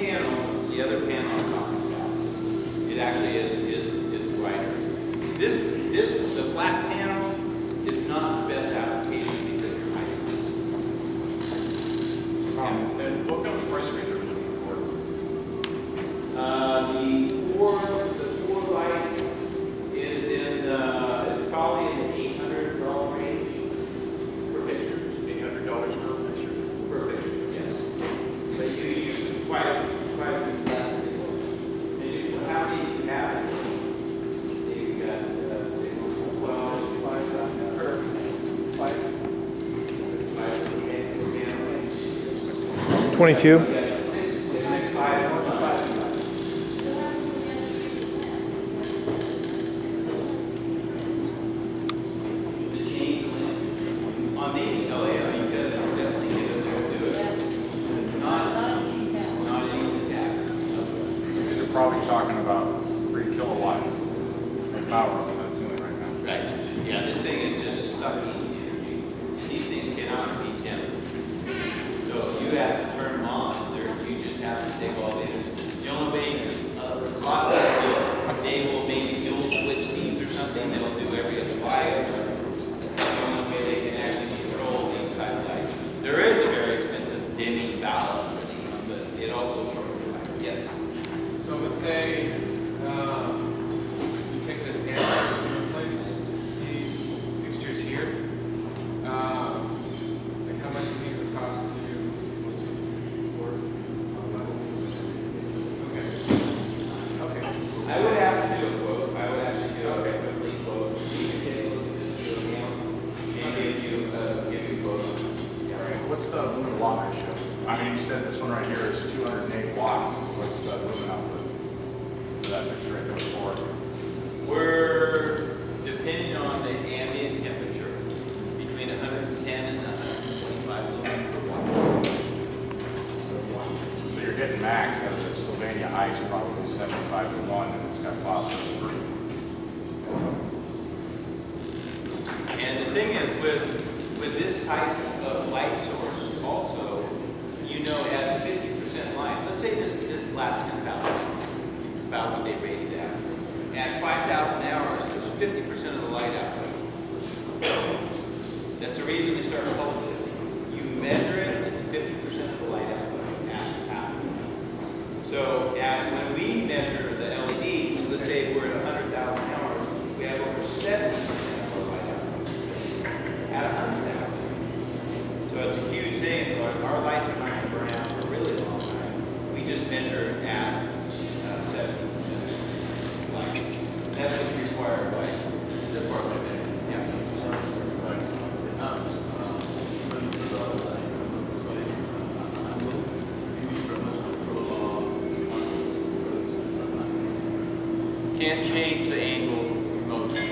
panel, it's the other panel on top of that. It actually is brighter. The flat panel is not the best application because you're high. And what kind of price range are you looking for? The four light is in it's probably in the $800 range per picture. $800 per picture. Per picture, yes. So you use quite a few glasses. And you, how many do you have? You've got 12, 5 per 5. 22. On these, oh yeah, you could definitely get in there and do it. Not easy task. Because you're probably talking about 3 kilowatts of power on that ceiling right now. Right. Yeah, this thing is just sucking energy. These things cannot be tempered. So you have to turn them on. You just have to take all the energy. The only way a lot of people, they will maybe dual switch these or something. They'll do every other light. The only way they can actually control these type of lights. There is a very expensive dimming valve for these, but it also shortens the light. Yes. So let's say you take this panel and replace these fixtures here. Like how much do you think it would cost to work on level? Okay. I would have to do a quote. I would actually do a complete quote. You can take a look at this account and give you a quote. All right, what's the lumen watt ratio? I mean, you said this one right here is 208 watts. What's the lumen output for that fixture right there for? We're depending on the ambient temperature between 110 and 125 lumen per watt. So you're getting max out of the Sylvania ice, probably 75 to 1, and it's got phosphorus free. And the thing is, with this type of light source, also, you know, at 50% light, let's say this lasts 10,000 hours, it's about what they rated at. At 5,000 hours, there's 50% of the light output. That's the reason they start publishing. You measure it, it's 50% of the light output at power. So when we measure the LEDs, let's say we're at 100,000 hours, we have over 70% of the light output at 100,000. So it's a huge thing. So our lights are not going to burn out for a really long time. We just measure at 70% light. That's what's required by the Department of Energy. Can't change the angle remotely.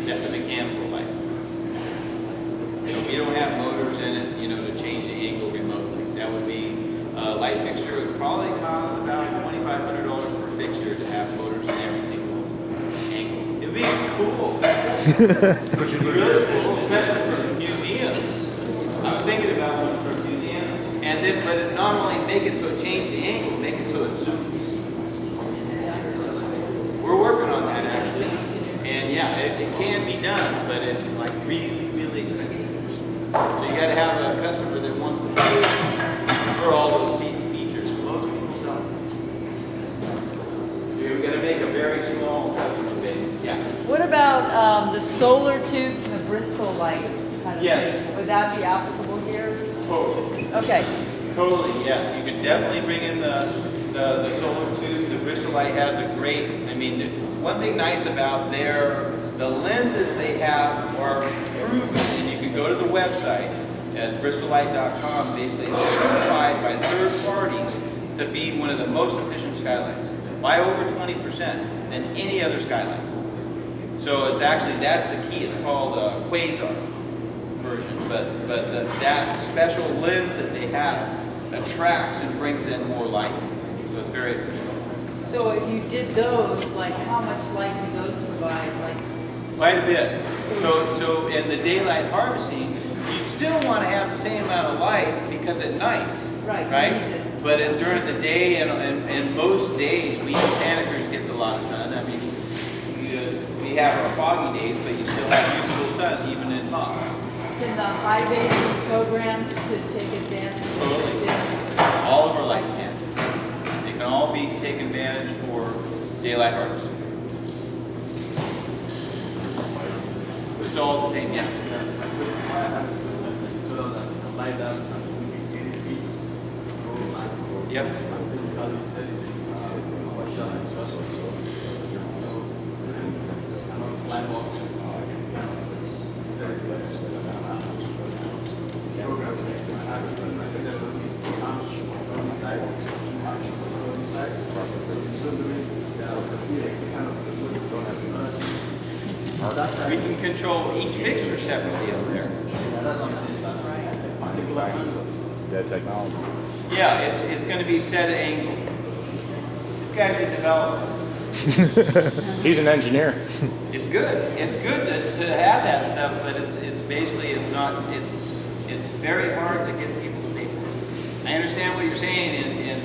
That's a mechanical light. We don't have motors in it, to change the angle remotely. That would be a light fixture. It would probably cost about $2,500 per fixture to have motors in every single angle. It'd be cool. Really cool, especially for museums. I was thinking about one for museums, but it not only make it so it changes the angle, make it so it zooms. We're working on that actually, and yeah, it can be done, but it's like really, really expensive. So you got to have a customer that wants to pay for all those features. Most people don't. You're going to make a very small customer base. Yeah. What about the solar tubes and the Bristol light kind of Yes. thing? Would that be applicable here? Totally. Okay. Totally, yes. You could definitely bring in the solar tube. The Bristol light has a great, one thing nice about the lenses they have are proven, and you can go to the website at bristollight.com. Basically, it's certified by third parties to be one of the most efficient skylights by over 20% than any other skylight. So it's actually, that's the key. It's called a Quasar version, but that special lens that they have attracts and brings in more light. So it's very efficient. So if you did those, like how much light do those provide? Like Quite a bit. So in the daylight harvesting, you still still want to have the same amount of light because at night, Right. right? You need it. But during the day and most days, we know Santa Cruz gets a lot of sun. I mean, we have our foggy days, but you still have usable sun even in fog. Can the high bay be programmed to take advantage of Totally. the All of our light stances. They can all be taken advantage for daylight harvest. It's all the same, yes. Yep. We can control each fixture separately over there. That technology. Yeah, it's going to be set at angle. This guy's a developer. He's an engineer. It's good. It's good to have that stuff, but it's basically it's very hard to get people to pay for it. I understand what you're saying, and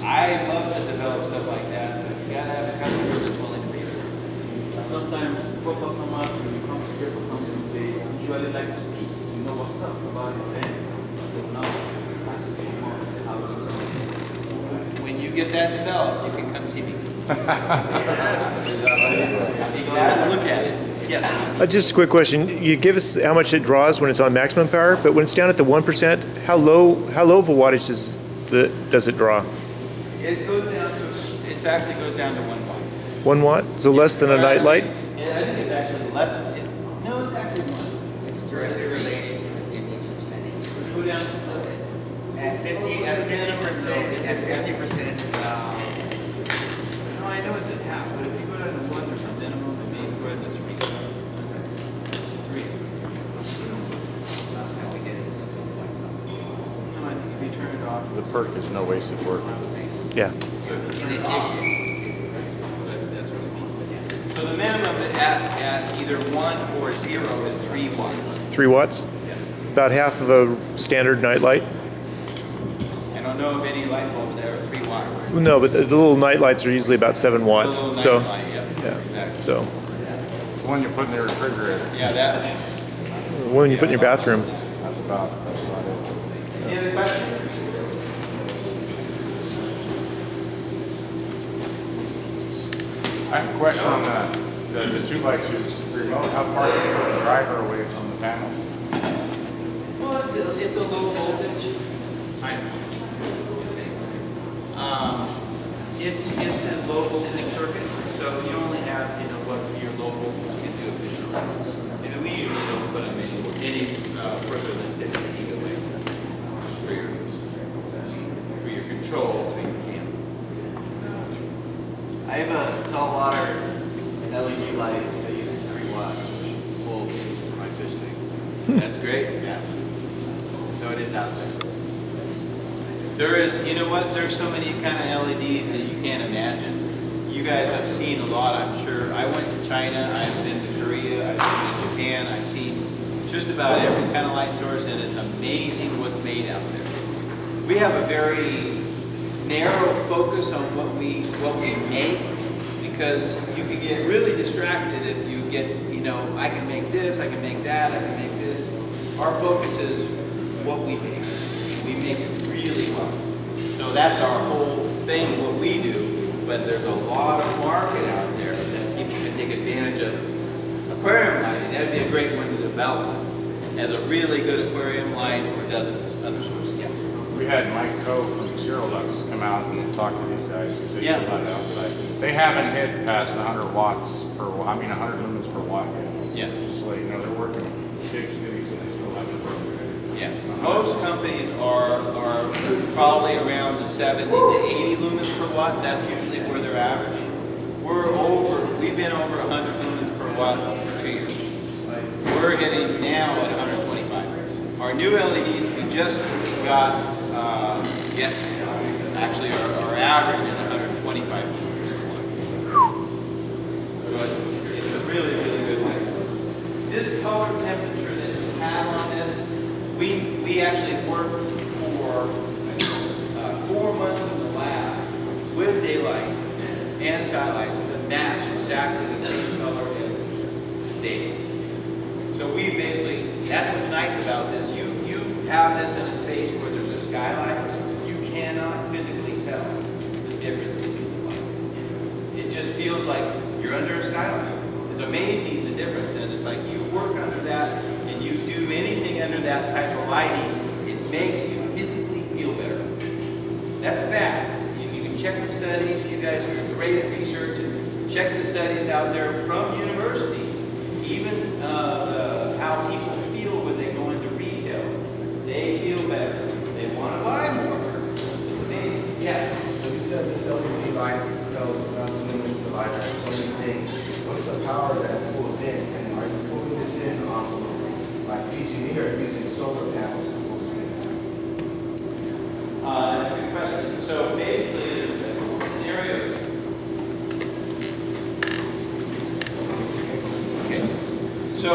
I love to develop stuff like that, but you gotta have a customer that's willing to pay for it. Sometimes for customers, when you come to get for something, they usually like to see, you know what's up about the event. They will now ask for more, how to do something. When you get that developed, you can come see me. You can have a look at it. Yes. Just a quick question. You give us how much it draws when it's on maximum power, but when it's down at the 1%, how low of a wattage does it draw? It goes down to, it actually goes down to 1 watt. 1 watt? So less than a night light? Yeah, I think it's actually less, no, it's actually more. It's directly related to the dimming percentage. Go down. At 50%, it's No, I know it's at half, but if you go down to 1, there's a minimum, it means we're at the 3. It's 3. last time we did it, it was 1 something. No, I think if you turn it off. The perk is no wasted work. Yeah. In addition, That's what it means. So the minimum at either 1 or 0 is 3 watts. 3 watts? Yes. About half of a standard night light? I don't know of any light bulbs that are 3 watt. No, but the little night lights are usually about 7 The watts. little So, night light, yeah. exactly. So, The one you put in the refrigerator. Yeah, that. when you put in your bathroom. That's about it. Any other questions? I have a question on the 2 by 2s remote. How far can you put the driver away from the panels? Well, it's a low voltage. It's a low voltage circuit, so you only have, what your low voltage can do efficiently. And we usually don't put them any further than 50 feet away for your control between the camp. I have a saltwater LED light that uses 3 watts, which will for my fish tank. That's great. Yeah. So it is out there. There is, you know what, there's so many kind of LEDs that you can't imagine. You guys have seen a lot, I'm sure. I went to China, I've been to Korea, I've been to Japan, I've seen just about every kind of light source, and it's amazing what's made out there. We have a very narrow focus on what we make, because you can get really distracted if you get, I can make this, I can make that, I can make this. Our focus is what we make. We make it really well. So that's our whole thing, what we do, but there's a lot of market out there that people can take advantage of. Aquarium lighting, that'd be a great one to develop as a really good aquarium light or other sources. Yeah. We had Mike Coe from Zerolux come out and talk to these guys. So they Yeah. do a lot outside. They haven't hit past 100 watts per, 100 lumens per watt yet. Yeah. Just so you know, they're working in big cities and they still have to work. Yeah, most companies are probably around the 70 to 80 lumens per watt. That's usually where they're averaging. We've been over 100 lumens per watt for 2 years. We're hitting now at 125. Our new LEDs we just got yesterday. Actually, our average is 125 lumens. So it's a really, really good light. This color temperature that you have on this, we actually worked for 4 months in the lab with daylight and skylights to match exactly the same color as day. So we basically, that's what's nice about this. You have this in a space where there's a skylight, you cannot physically tell the difference between the light. It just feels like you're under a skylight. It's amazing the difference, and it's like you work under that and you do anything under that type of lighting, it makes you physically feel better. That's a fact. You can check the studies. You guys are great at research, and check the studies out there from university. Even how people feel when they go into retail. They feel better. They want to buy more. Yes. So you said this LED light tells lumens to light up so many things. What's the power that pulls in? And are you pulling this in on like PG&E or using solar panels to pull this in? That's a good question. So basically, there's a couple scenarios. Okay. So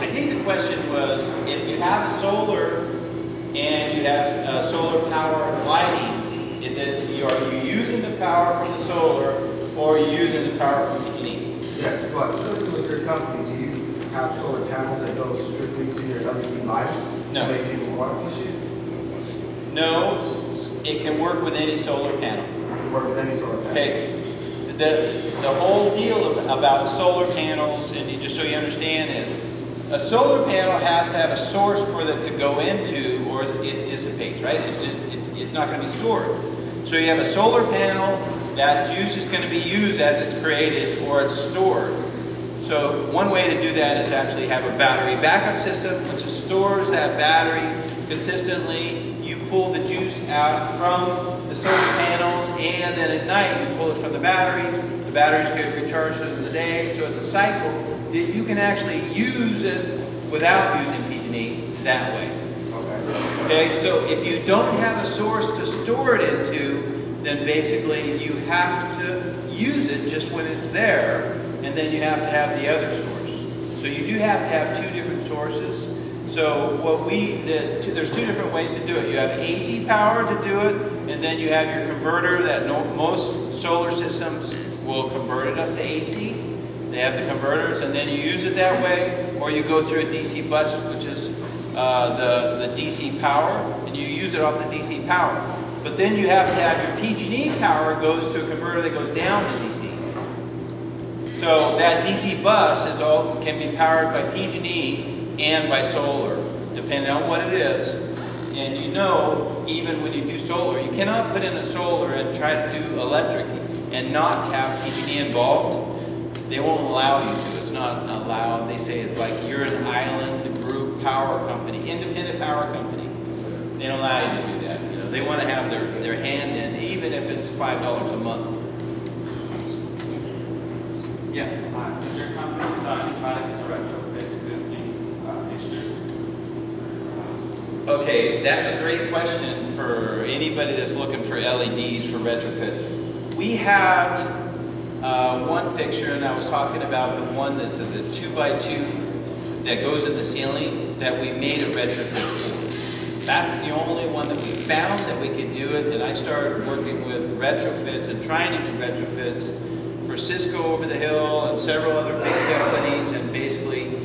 I think the question was, if you have solar and you have solar power lighting, is it are you using the power from the solar or are you using the power from PG&E? Yes, but strictly with your company, do you have solar panels that go strictly to your LED lights No. to make people water efficient? No, it can work with any solar panel. You can work with any solar panel. Okay, the whole deal about solar panels, and just so you understand, is a solar panel has to have a source for it to go into, or it dissipates, right? It's not going to be stored. So you have a solar panel, that juice is going to be used as it's created, or it's stored. So one way to do that is actually have a battery backup system, which stores that battery consistently. You pull the juice out from the solar panels, and then at night you pull it from the batteries. The batteries get recharged in the day, so it's a cycle that you can actually use it without using PG&E that way. Okay, so if you don't have a source to store it into, then basically you have to use it just when it's there, and then you have to have the other source. So you do have to have two different sources. So there's two different ways to do it. You have AC power to do it, and then you have your converter that most solar systems will convert it up to AC. They have the converters, and then you use it that way, or you go through a DC bus, which is the DC power, and you use it off the DC power. But then you have to have your PG&E power goes to a converter that goes down to DC. So that DC bus can be powered by PG&E and by solar, depending on what it is. And you know, even when you do solar, you cannot put in a solar and try to do electric and not have PG&E involved. They won't allow you to. It's not allowed. They say it's like you're an island group power company, independent power company. They don't allow you to do that. You know, they want to have their hand in, even if it's $5 a month. Yeah. Does your company selling products to retrofit existing fixtures? Okay, that's a great question for anybody that's looking for LEDs for retrofit. We have one fixture, and I was talking about the one that's a 2x2 that goes in the ceiling that we made a retrofit for. That's the only one that we found that we could do it, and I started working with retrofits and trying to do retrofits for Cisco over the hill and several other big companies, and basically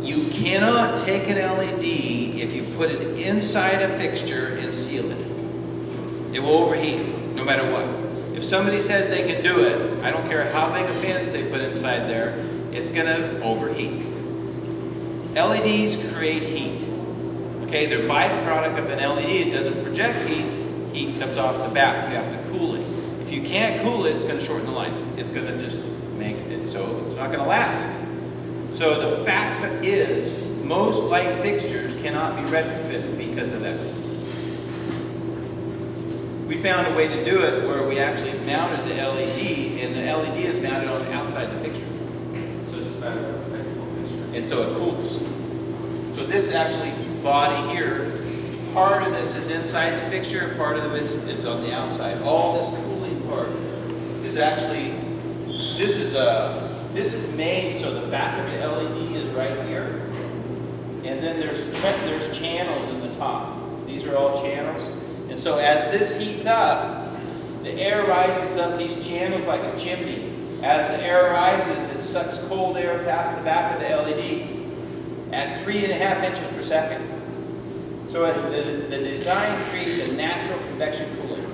you cannot take an LED if you put it inside a fixture and seal it. It will overheat no matter what. If somebody says they can do it, I don't care how big a fans they put inside there, it's going to overheat. LEDs create heat. Okay, they're byproduct of an LED. It doesn't project heat. Heat comes off the back. You have to cool it. If you can't cool it, it's going to shorten the life. It's going to just make it so it's not going to last. So the fact is, most light fixtures cannot be retrofitted because of that. We found a way to do it where we actually mounted the LED, and the LED is mounted on the outside the fixture. So it's better than a flexible fixture. And so it cools. So this actually body here, part of this is inside the fixture, part of this is on the outside. All this cooling part is actually, this is made so the back of the LED is right here, and then there's channels in the top. These are all channels. And so as this heats up, the air rises up these channels like a chimney. As the air rises, it sucks cold air past the back of the LED at 3.5 inches per second. So the design creates a natural convection cooling.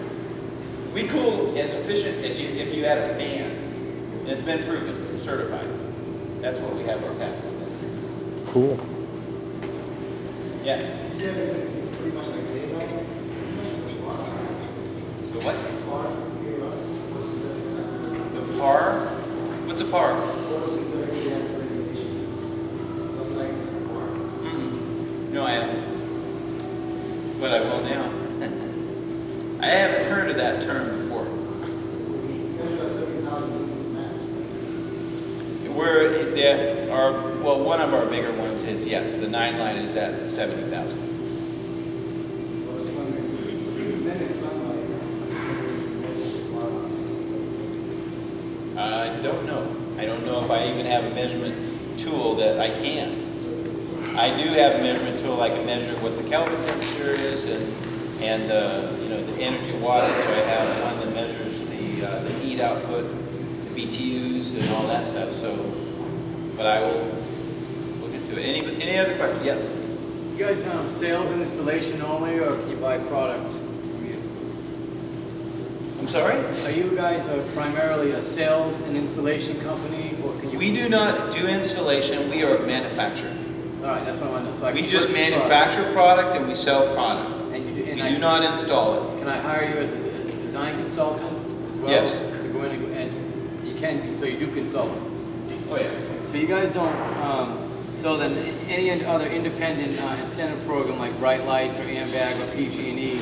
We cool as efficient as if you had a fan. And it's been proven, certified. That's what we have our patents in. Cool. Yeah. You said it's pretty much like daylight. The what? The PAR? What's a PAR? No, I haven't. But I will now. I haven't heard of that term before. Well, one of our bigger ones is, yes, the 9 line is at 70,000. I don't know. I don't know if I even have a measurement tool that I can. I do have a measurement tool. I can measure what the Kelvin temperature is and you know, the energy wattage. I have one that measures the heat output, the BTUs, and all that stuff. So, but I will look into it. Any other questions? Yes. You guys sales and installation only, or can you buy product from you? I'm sorry? Are you guys primarily a sales and installation company, or can you? We do not do installation. We are a manufacturer. All right, that's what I wanted to. So I We can just purchase manufacture product and we sell product. And you do, and We do not install it. Can I hire you as a design consultant as well? Yes. To go in and you can, so you do consult. Oh yeah. So you guys don't, so then any other independent incentive program like Bright Lights or AMBAG or PG&E,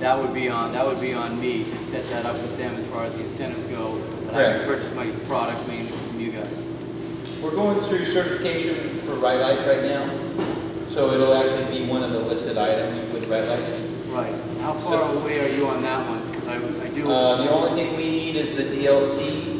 that would be on me to set that up with them as far as the incentives go. But I Correct. can purchase my product mainly from you guys. We're going through certification for Bright Lights right now. So it'll actually be one of the listed items with Bright Lights. Right. How far away are you on that one? Because I do. The only thing we need is the DLC,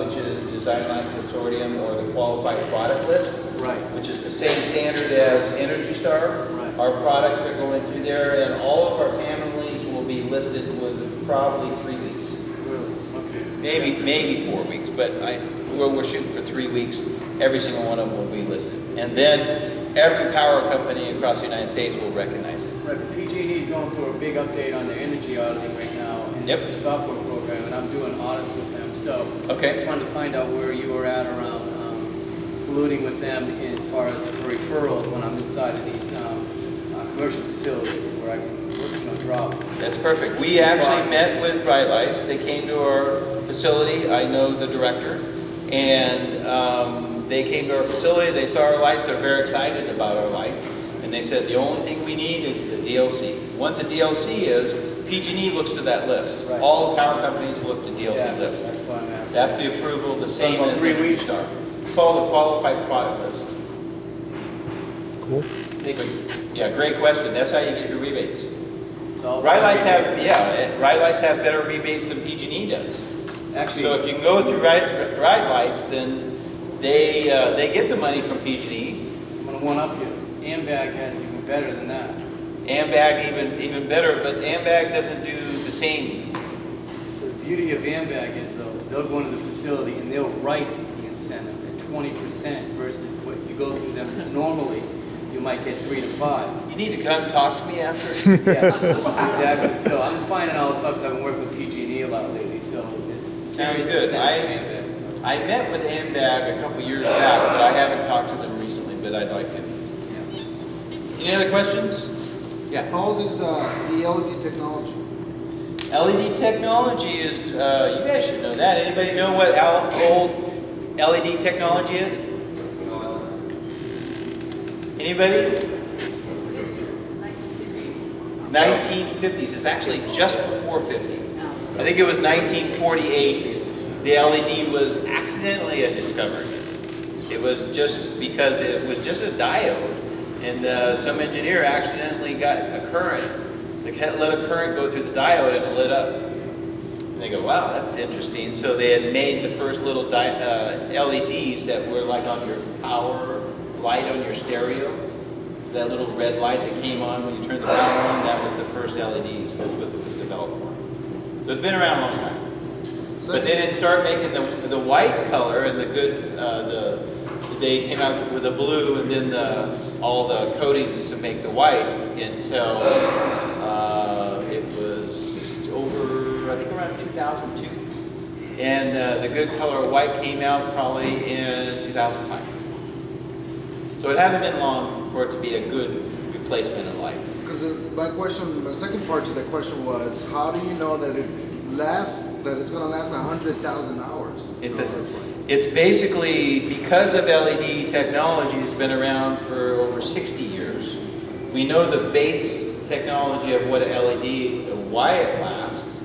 which is Design Light Consortium or the Qualified Product List. Right. Which is the same standard as Energy Star. Right. Our products are going through there, and all of our families will be listed with probably 3 weeks. Really? Okay. Maybe 4 weeks, but we're shooting for 3 weeks. Every single one of them will be listed. And then every power company across the United States will recognize it. Right, but PG&E is going through a big update on their energy auditing right now and Yep. the software program, and I'm doing audits with them. So I Okay. just wanted to find out where you were at around colluding with them as far as referrals when I'm inside of these commercial facilities where I can work on a drop. That's perfect. We actually met with Bright Lights. They came to our facility. I know the director. And they came to our facility. They saw our lights. They're very excited about our lights. And they said the only thing we need is the DLC. Once a DLC is, PG&E looks to that list. Right. All the power companies look to DLC Yeah, list. that's why I'm asking. That's the approval, the same about as 3 Energy weeks? Star. It's called the Qualified Product List. Cool. Yeah, great question. That's how you get your rebates. It's all Bright about Lights have, yeah, Bright Lights have better rebates than PG&E does. Actually, So if you can go through Bright Lights, then they get the money from PG&E. I'm going to one-up you. AMBAG has even better than that. AMBAG even better, but AMBAG doesn't do the same. So the beauty of AMBAG is they'll go into the facility and they'll write the incentive at 20% versus what if you go through them normally, you might get 3 to 5. You need to come talk to me after. Yeah, exactly. So I'm finding all this out because I've been working with PG&E a lot lately. So it's Sounds serious good. incentive for AMBAG. So, I met with AMBAG a couple years back, but I haven't talked to them recently, but I'd like to. yeah. Any other questions? Yeah. How old is the LED technology? LED technology is, you guys should know that. Anybody know what how old LED technology is? Anybody? 1950s. It's actually just before 50. I think it was 1948. The LED was accidentally discovered. It was just because it was just a diode, and some engineer accidentally got a current. They let a current go through the diode and it lit up. And they go, wow, that's interesting. So they had made the first little LEDs that were like on your power light on your stereo, that little red light that came on when you turned the power on, that was the first LEDs. That's what it was developed for. So it's been around a long time. But they didn't start making the white color and the good, they came out with the blue and then all the coatings to make the white until it was over, I think around 2002. And the good color of white came out probably in 2005. So it hasn't been long for it to be a good replacement of lights. Because my question, the second part to that question was, how do you know that it lasts, that it's going to last 100,000 hours? It's basically, because of LED technology has been around for over 60 years, we know the base technology of what an LED, why it lasts.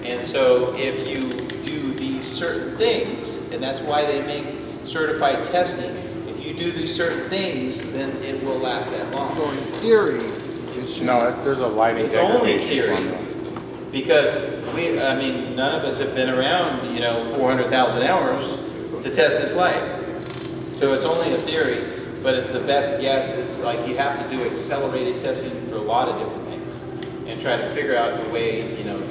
And so if you do these certain things, and that's why they make certified testing, if you do these certain things, then it will last that long. So in theory, it should. No, there's a lighting It's only degradation theory. formula. Because none of us have been around, 400,000 hours to test this light. So it's only a theory, but it's the best guess. Is like you have to do accelerated testing for a lot of different things and try to figure out the way,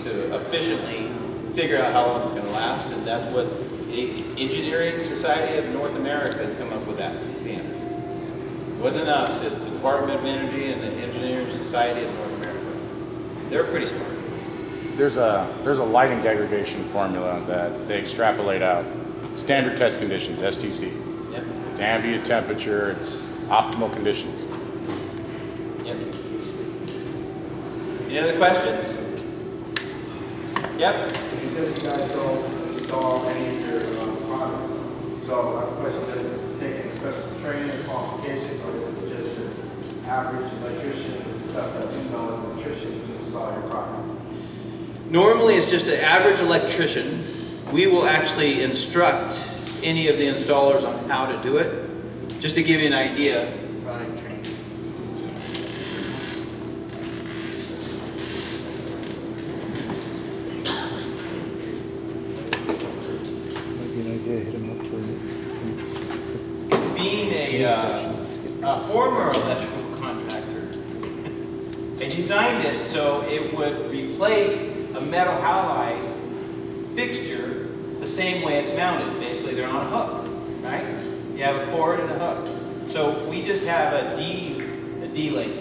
to efficiently figure out how long it's going to last. And that's what the Engineering Society of North America has come up with that standard. It wasn't us, it's the Department of Energy and the Engineering Society of North America. They're pretty smart. There's a lighting degradation formula that they extrapolate out. Standard test conditions, STC. Yep. It's ambient temperature, it's optimal conditions. Yep. Any other questions? Yep. You said you guys don't install any of your products. So my question is it take any special training or qualifications, or is it just an average electrician and stuff that we know as electricians to install your product? Normally, it's just an average electrician. We will actually instruct any of the installers on how to do it. Just to give you an idea. Product training. Being a former electrical contractor, I designed it so it would replace a metal halide fixture the same way it's mounted. Basically, they're on a hook, right? You have a cord and a hook. So we just have a D-link.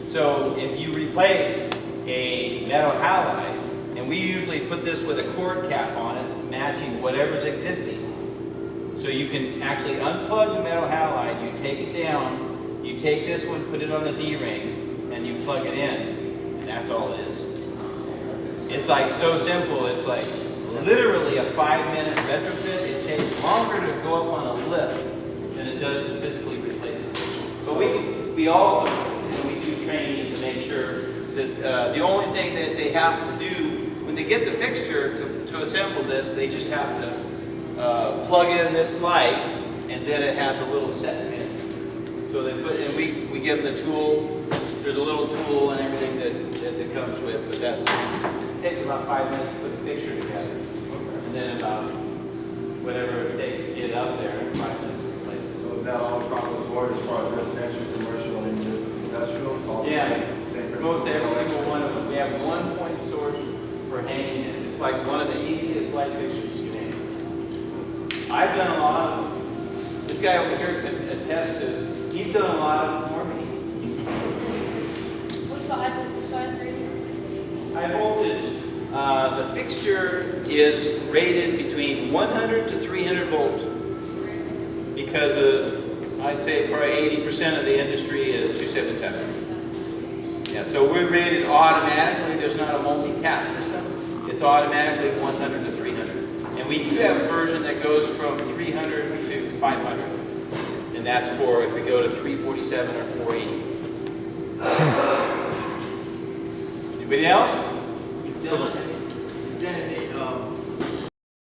So if you replace a metal halide, and we usually put this with a cord cap on it, matching whatever's existing. So you can actually unplug the metal halide, you take it down, you take this one, put it on the D-ring, and you plug it in, and that's all it is. It's like so simple, it's like literally a 5-minute retrofit. It takes longer to go up on a lift than it does to physically replace the fixture. But we also, we do training to make sure that the only thing that they have to do, when they get the fixture to assemble this, they just have to plug in this light, and then it has a little set pin. So they put, and we give them the tool. There's a little tool and everything that comes with, but it takes about 5 minutes to put the fixture together, and then about whatever it takes to get it up there, 5 minutes to replace it. So is that all across the board as far as residential, commercial, and industrial? It's all the same principle? Most every single one of them. We have one point source for hanging it. It's like one of the easiest light fixtures you can hang. I've done a lot of, this guy over here can attest to, he's done a lot of them for me. What's the high voltage side rated? High voltage, the fixture is rated between 100 to 300 volts because I'd say probably 80% of the industry is 277. Yeah, so we're rated automatically. There's not a multi-tap system. It's automatically 100 to 300. And we do have a version that goes from 300 to 500. And that's for if we go to 347 or 480. Anybody else? So